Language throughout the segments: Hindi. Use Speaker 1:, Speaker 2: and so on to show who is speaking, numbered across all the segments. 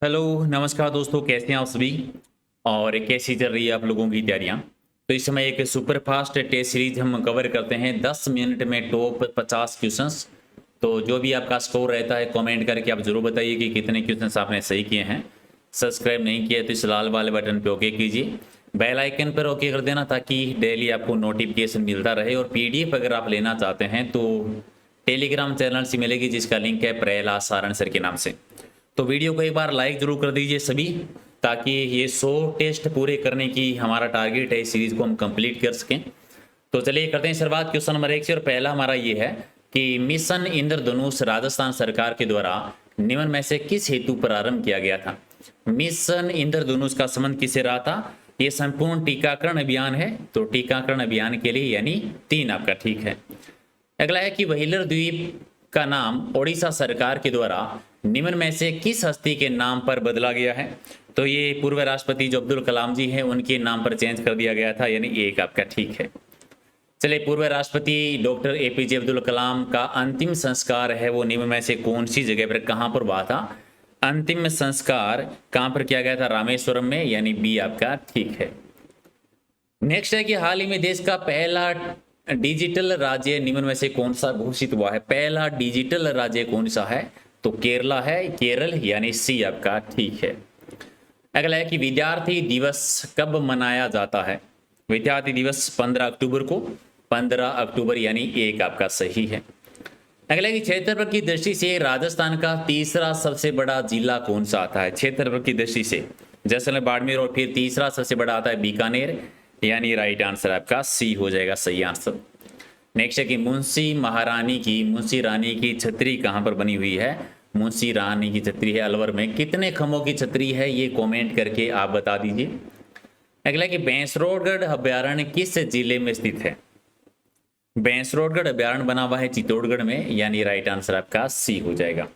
Speaker 1: हेलो, नमस्कार दोस्तों, कैसे हैं आप सभी? और कैसी चल रही है आप लोगों की तैयारियां? तो इस समय एक सुपर फास्ट टेस्ट सीरीज हम कवर करते हैं 10 मिनट में टॉप 50 क्वेश्चंस। तो जो भी आपका स्कोर रहता है कमेंट करके आप जरूर बताइए कि कितने क्वेश्चंस आपने सही किए हैं। सब्सक्राइब नहीं किया तो इस लाल वाले बटन पे ओके कीजिए, बेल आइकन पर ओके कर देना ताकि डेली आपको नोटिफिकेशन मिलता रहे। और पीडीएफ अगर आप लेना चाहते हैं तो टेलीग्राम चैनल से मिलेगी, जिसका लिंक है प्रहलाद सारण सर के नाम से। तो वीडियो को एक बार लाइक जरूर कर दीजिए सभी, ताकि ये 100 टेस्ट पूरे करने की हमारा टारगेट है, इस सीरीज को हम कंप्लीट कर सकें। तो चलिए करते हैं शुरुआत क्वेश्चन नंबर 1 से। और पहला हमारा ये है कि मिशन इंद्रधनुष राजस्थान सरकार के द्वारा निम्न में से किस हेतु प्रारंभ किया गया था? मिशन इंद्रधनुष का संबंध किससे रहा था? ये संपूर्ण टीकाकरण अभियान है, तो टीकाकरण अभियान के लिए यानी 3 आपका ठीक है। अगला है कि व्हीलर द्वीप का नाम ओडिशा सरकार के द्वारा निम्न में से किस हस्ती के नाम पर बदला गया है? तो ये पूर्व राष्ट्रपति जो अब्दुल कलाम जी हैं उनके नाम पर चेंज कर दिया गया था, यानी एक आपका ठीक है। चलिए, पूर्व राष्ट्रपति डॉक्टर एपीजे अब्दुल कलाम का अंतिम संस्कार है वो निम्न में से कौन सी जगह पर कहाँ पर हुआ था? अंतिम संस्कार कहाँ पर किया गया था? रामेश्वरम में, यानी बी आपका ठीक है। नेक्स्ट है कि हाल ही में देश का पहला डिजिटल राज्य निम्न में से कौन सा घोषित हुआ है? पहला डिजिटल राज्य कौन सा है? तो केरला है, केरल, यानी सी आपका ठीक है। अगला है कि विद्यार्थी दिवस कब मनाया जाता है? विद्यार्थी दिवस 15 अक्टूबर को, 15 अक्टूबर यानी एक आपका सही है। अगला है कि क्षेत्रफल की दृष्टि से राजस्थान का तीसरा सबसे बड़ा जिला कौन सा आता है? क्षेत्रफल की दृष्टि से जैसलमेर, बाड़मेर, और फिर तीसरा सबसे बड़ा आता है बीकानेर, यानी राइट आंसर आपका सी हो जाएगा सही आंसर। नेक्स्ट है कि मुंशी रानी की छतरी कहाँ पर बनी हुई है? मुंशी रानी की छतरी है अलवर में। कितने खम्भों की छतरी है ये कमेंट करके आप बता दीजिए। अगला कि भैंसरोडगढ़ अभ्यारण्य किस जिले में स्थित है? भैंसरोडगढ़ अभ्यारण्य बना हुआ है चित्तौड़गढ़ में, यानी राइट आंसर आपका सी हो जाएगा।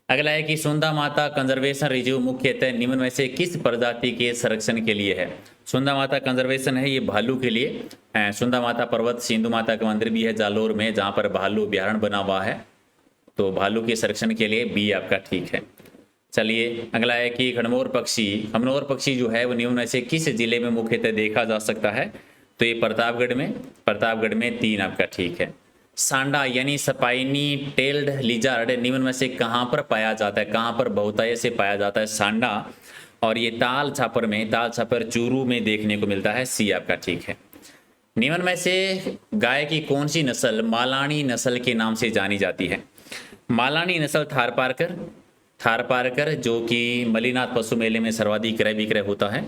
Speaker 1: अगला है कि सुंदा माता कंजर्वेशन रिजर्व मुख्यतः निम्न में से किस प्रजाति के संरक्षण के लिए है? सुंदा माता कंजर्वेशन है ये भालू के लिए। सुंदा माता पर्वत सिंधु माता का मंदिर भी है जालोर में, जहाँ पर भालू अभ्यारण्य बना हुआ है, तो भालू के संरक्षण के लिए बी आपका ठीक है। चलिए, अगला है कि खमनोर पक्षी जो है वो निम्न में से किस जिले में मुख्यतः देखा जा सकता है? तो ये प्रतापगढ़ में 3 आपका ठीक है। सांडा यानी स्पाइनी टेल्ड लिजार्ड निम्न में से कहाँ पर पाया जाता है? कहाँ पर बहुतायत से पाया जाता है सांडा? और ये ताल छापर चूरू में देखने को मिलता है, सी आपका ठीक है। निम्न में से गाय की कौन सी नस्ल मालानी नस्ल के नाम से जानी जाती है? मालानी नस्ल थारपारकर जो कि मलीनाथ पशु मेले में सर्वाधिक क्रय विक्रय होता है।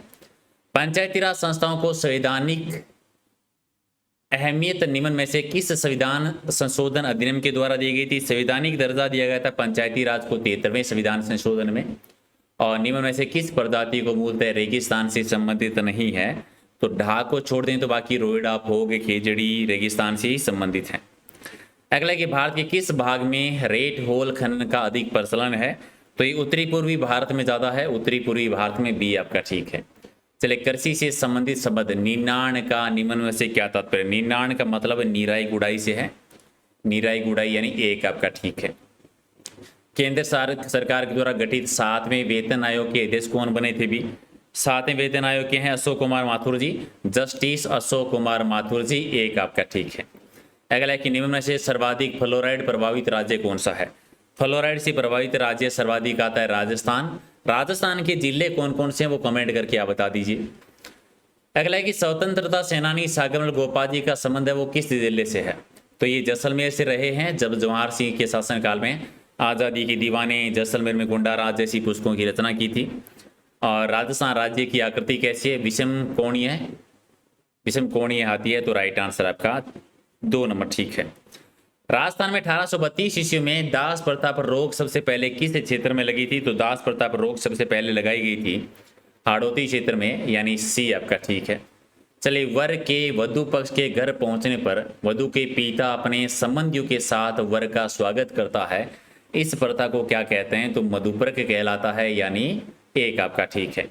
Speaker 1: पंचायती राज संस्थाओं को संवैधानिक अहमियत निम्न में से किस संविधान संशोधन अधिनियम के द्वारा दी गई थी? संवैधानिक दर्जा दिया गया था पंचायती राज को 73वें संविधान संशोधन में। और निम्न में से किस प्रजाति को मूलतः रेगिस्तान से संबंधित नहीं है? तो ढा को छोड़ दें तो बाकी रोइडा, फोग, खेजड़ी रेगिस्तान से ही संबंधित है। अगला कि भारत के किस भाग में रेट होल खनन का अधिक प्रचलन है? तो ये उत्तरी पूर्वी भारत में ज्यादा है, उत्तरी पूर्वी भारत में, बी आपका ठीक है। चलिए, कृषि से संबंधित शब्द निनाण का निम्न में से क्या तात्पर्य? निनाण का मतलब निराई गुड़ाई से है, निराई गुड़ाई यानी एक आपका ठीक है। केंद्र सरकार के द्वारा गठित 7वें वेतन आयोग के अध्यक्ष कौन बने थे? भी 7वें वेतन आयोग के हैं अशोक कुमार माथुर जी, जस्टिस अशोक कुमार माथुर जी, एक आपका ठीक है। अगला है कि निम्न में से सर्वाधिक फ्लोराइड प्रभावित राज्य कौन सा है? फ्लोराइड से प्रभावित राज्य सर्वाधिक आता है राजस्थान। राजस्थान के जिले कौन कौन से हैं वो कमेंट करके आप बता दीजिए। अगला है कि स्वतंत्रता सेनानी सागरमल गोपाल जी का संबंध है वो किस जिले से है? तो ये जैसलमेर से रहे हैं जब जवाहर सिंह के शासनकाल में आज़ादी के दीवाने, जैसलमेर में गुंडा राज जैसी पुस्तकों की रचना की थी। और राजस्थान राज्य की आकृति कैसी है? विषम कोणीय हाथी है, तो राइट आंसर आपका 2 नंबर ठीक है। राजस्थान में 1832 ईस्वी में दास प्रथा पर रोक सबसे पहले किस क्षेत्र में लगी थी? तो दास प्रथा पर रोक सबसे पहले लगाई गई थी हाड़ौती क्षेत्र में, यानी सी आपका ठीक है। चलिए, वर के वधु पक्ष के घर पहुंचने पर वधु के पिता अपने संबंधियों के साथ वर का स्वागत करता है, इस प्रथा को क्या कहते हैं? तो मधुपर्क कहलाता है, यानी एक आपका ठीक है।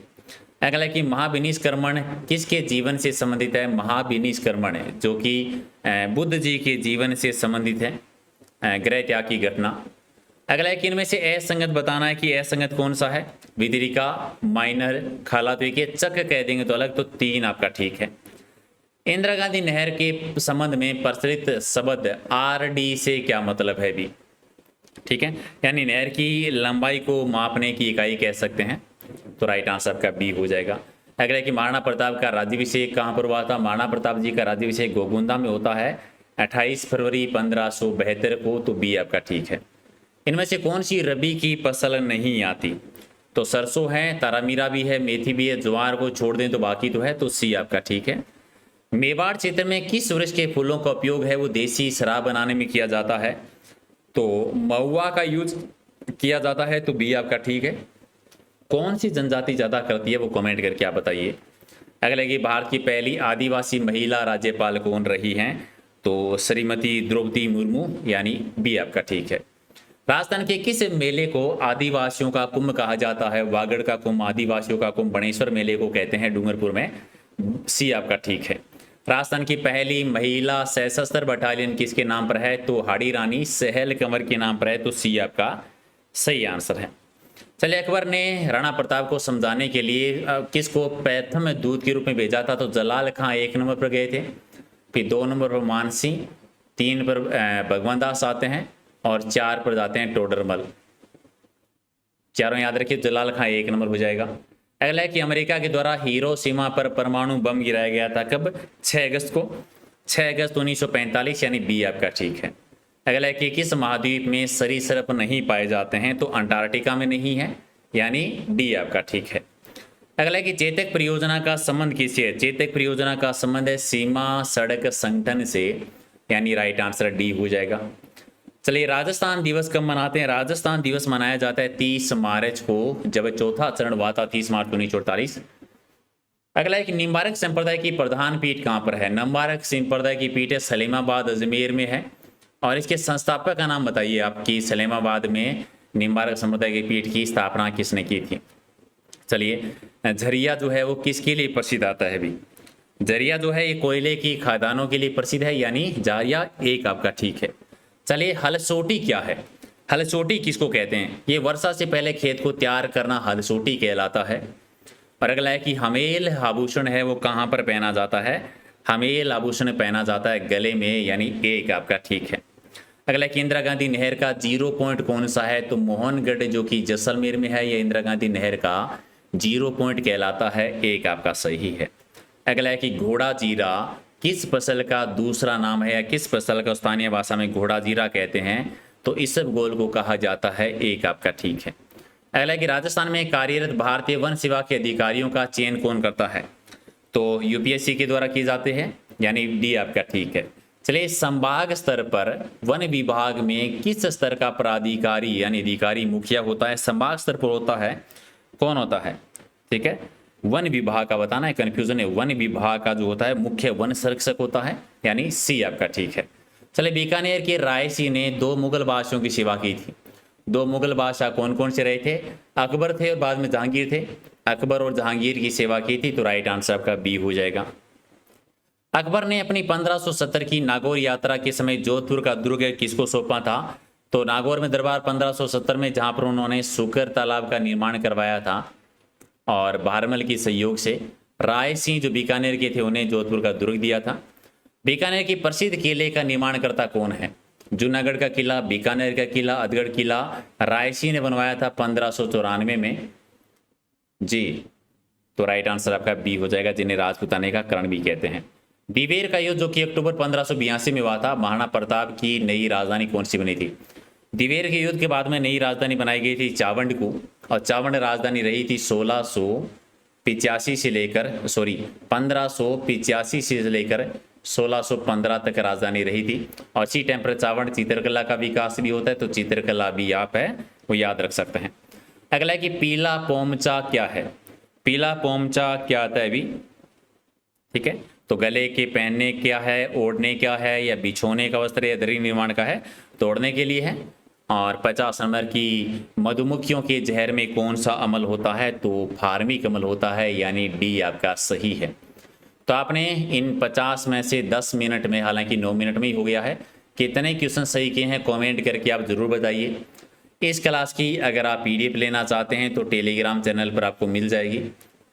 Speaker 1: अगला कि महाविनिष्क्रमण किसके जीवन से संबंधित है? महाविनिष्क्रमण जो कि बुद्ध जी के जीवन से संबंधित है, गृह त्याग की घटना। अगला है कि इनमें से असंगत बताना है कि असंगत कौन सा है। विदरिका, माइनर, खाला, तो ये चक कह देंगे तो अलग, तो 3 आपका ठीक है। इंदिरा गांधी नहर के संबंध में प्रचलित शब्द आरडी से क्या मतलब है भी, ठीक है, यानी नहर की लंबाई को मापने की इकाई कह सकते हैं, तो राइट आंसर आपका बी हो जाएगा। अगला है कि महाराणा प्रताप का राज्याभिषेक कहाँ पर हुआ था। महाराणा प्रताप जी का राज्याभिषेक गोगुंदा में होता है 28 फरवरी 1572 को, तो बी आपका ठीक है। इनमें से कौन सी रबी की फसल नहीं आती, तो सरसों है, तारामीरा भी है, मेथी भी है, ज्वार को छोड़ दें तो बाकी तो है, तो सी आपका ठीक है। मेवाड़ क्षेत्र में किस वृक्ष के फूलों का उपयोग है वो देसी शराब बनाने में किया जाता है, तो महुआ का यूज किया जाता है, तो बी आपका ठीक है। कौन सी जनजाति ज़्यादा करती है वो कमेंट करके आप बताइए। अगला कि भारत की पहली आदिवासी महिला राज्यपाल कौन रही हैं, तो श्रीमती द्रौपदी मुर्मू, यानी बी आपका ठीक है। राजस्थान के किस मेले को आदिवासियों का कुंभ कहा जाता है। वागड़ का कुंभ, आदिवासियों का कुंभ, बणेश्वर मेले को कहते हैं डूंगरपुर में, सी आपका ठीक है। राजस्थान की पहली महिला सशस्त्र बटालियन किसके नाम पर है, तो हाड़ी रानी सहल कंवर के नाम पर है, तो सी आपका सही आंसर है। चलिए, अकबर ने राणा प्रताप को समझाने के लिए किसको प्रथम दूत के रूप में भेजा था, तो जलाल खां 1 नंबर पर गए थे, फिर 2 नंबर पर मान सिंह, 3 पर भगवान दास आते हैं, और 4 पर जाते हैं टोडरमल। चारों याद रखिए, जलाल खां 1 नंबर हो जाएगा। अगला है कि अमेरिका के द्वारा हिरोशिमा पर परमाणु बम गिराया गया था कब, 6 अगस्त को, 6 अगस्त 1945, यानी बी आपका ठीक है। अगला है कि किस महाद्वीप में सरीसृप नहीं पाए जाते हैं, तो अंटार्कटिका में नहीं है, यानी डी आपका ठीक है। अगला है कि चेतक परियोजना का संबंध किससे है। चेतक परियोजना का संबंध है सीमा सड़क संगठन से, यानी राइट आंसर डी हो जाएगा। चलिए, राजस्थान दिवस कब मनाते हैं। राजस्थान दिवस मनाया जाता है 30 मार्च को, जब चौथा चरण हुआ था 30 मार्च 1948। अगला एक निम्बारक संप्रदाय की प्रधान पीठ कहाँ पर है। निम्बारक संप्रदाय की पीठ है सलीमाबाद अजमेर में है, और इसके संस्थापक का नाम बताइए आपकी। सलीमाबाद में निम्बारक संप्रदाय की पीठ की स्थापना किसने की थी। चलिए, झरिया जो है वो किसके लिए प्रसिद्ध आता है भी। झरिया जो है ये कोयले की खदानों के लिए प्रसिद्ध है, यानी झरिया 1 आपका ठीक है। चलिए, हलसोटी क्या है। हलसोटी किसको कहते हैं। ये वर्षा से पहले खेत को तैयार करना हलसोटी कहलाता है। और अगला है कि हमेल आभूषण है वो कहाँ पर पहना जाता है। हमेल आभूषण पहना जाता है गले में, यानी 1 आपका ठीक है। अगला कि इंदिरा गांधी नहर का 0 पॉइंट कौन सा है, तो मोहनगढ़ जो कि जैसलमेर में है, ये इंदिरा गांधी नहर का 0 पॉइंट कहलाता है, 1 आपका सही है। अगला है कि घोड़ा जीरा किस फसल का दूसरा नाम है, या किस फसल का स्थानीय भाषा में घोड़ा जीरा कहते हैं, तो इसबगोल को कहा जाता है, 1 आपका ठीक है। अगला है कि राजस्थान में कार्यरत भारतीय वन सेवा के अधिकारियों का चयन कौन करता है, तो यूपीएससी के द्वारा किए जाते हैं, यानी डी आपका ठीक है। चलिए, संभाग स्तर पर वन विभाग में किस स्तर का प्राधिकारी यानी अधिकारी मुखिया होता है। संभाग स्तर पर होता है, कौन होता है, ठीक है, वन विभाग का बताना है, कंफ्यूजन है। वन विभाग का जो होता है मुख्य वन संरक्षक होता है, यानी सी आपका ठीक है। चलिए, बीकानेर के रायसी ने 2 मुगल बादशाहों की सेवा की थी। 2 मुगल बादशाह कौन कौन से रहे थे, अकबर थे और बाद में जहांगीर थे। अकबर और जहांगीर की सेवा की थी, तो राइट आंसर आपका बी हो जाएगा। अकबर ने अपनी 1570 की नागौर यात्रा के समय जोधपुर का दुर्ग किसको सौंपा था, तो नागौर में दरबार 1570 में, जहां पर उन्होंने सुकर तालाब का निर्माण करवाया था, और भारमल के सहयोग से राय सिंह जो बीकानेर के थे उन्हें जोधपुर का दुर्ग दिया था। बीकानेर की प्रसिद्ध किले का निर्माणकर्ता कौन है। जूनागढ़ का किला, बीकानेर का किला, अजगढ़ किला, राय सिंह ने बनवाया था 1594 में जी, तो राइट आंसर आपका बी हो जाएगा, जिन्हें राजपूताने का करण भी कहते हैं। दिवेर का युद्ध जो कि अक्टूबर 1582 में हुआ था, महाराणा प्रताप की नई राजधानी कौन सी बनी थी। दिवेर के युद्ध के बाद में नई राजधानी बनाई गई थी चावंड को, और चावंड राजधानी रही थी 1585 से लेकर 1615 तक राजधानी रही थी। और इसी टाइम पर चावंड चित्रकला का विकास भी होता है, तो चित्रकला भी आप है वो याद रख सकते हैं। अगला है कि पीला पोमचा क्या है। पीला पोमचा क्या आता है अभी, ठीक है, तो गले के पहनने क्या है, ओढ़ने क्या है, या बिछोने का वस्त्र, या दरी निर्माण का है, तो ओढ़ने के लिए है। और 50 नंबर की मधुमक्खियों के जहर में कौन सा अमल होता है, तो फार्मिक अमल होता है, यानी डी आपका सही है। तो आपने इन 50 में से 10 मिनट में, हालांकि 9 मिनट में ही हो गया है, कितने क्वेश्चन सही किए हैं कमेंट करके आप जरूर बताइए। इस क्लास की अगर आप PDF लेना चाहते हैं तो टेलीग्राम चैनल पर आपको मिल जाएगी।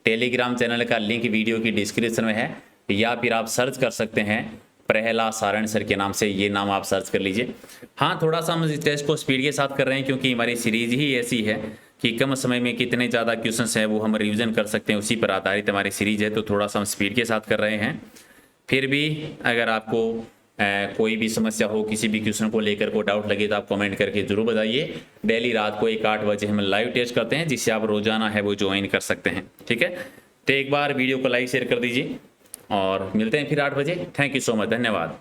Speaker 1: टेलीग्राम चैनल का लिंक वीडियो की डिस्क्रिप्शन में है, या फिर आप सर्च कर सकते हैं प्रहलाद सारण सर के नाम से, ये नाम आप सर्च कर लीजिए। हाँ, थोड़ा सा हम इस टेस्ट को स्पीड के साथ कर रहे हैं क्योंकि हमारी सीरीज ही ऐसी है कि कम समय में कितने ज़्यादा क्वेश्चंस हैं वो हम रिवीजन कर सकते हैं, उसी पर आधारित हमारी सीरीज है, तो थोड़ा सा हम स्पीड के साथ कर रहे हैं। फिर भी अगर आपको कोई भी समस्या हो, किसी भी क्वेश्चन को लेकर को डाउट लगे तो आप कमेंट करके ज़रूर बताइए। डेली रात को 8 बजे हम लाइव टेस्ट करते हैं, जिससे आप रोजाना है वो ज्वाइन कर सकते हैं। ठीक है, तो एक बार वीडियो को लाइक शेयर कर दीजिए और मिलते हैं फिर 8 बजे। थैंक यू सो मच, धन्यवाद।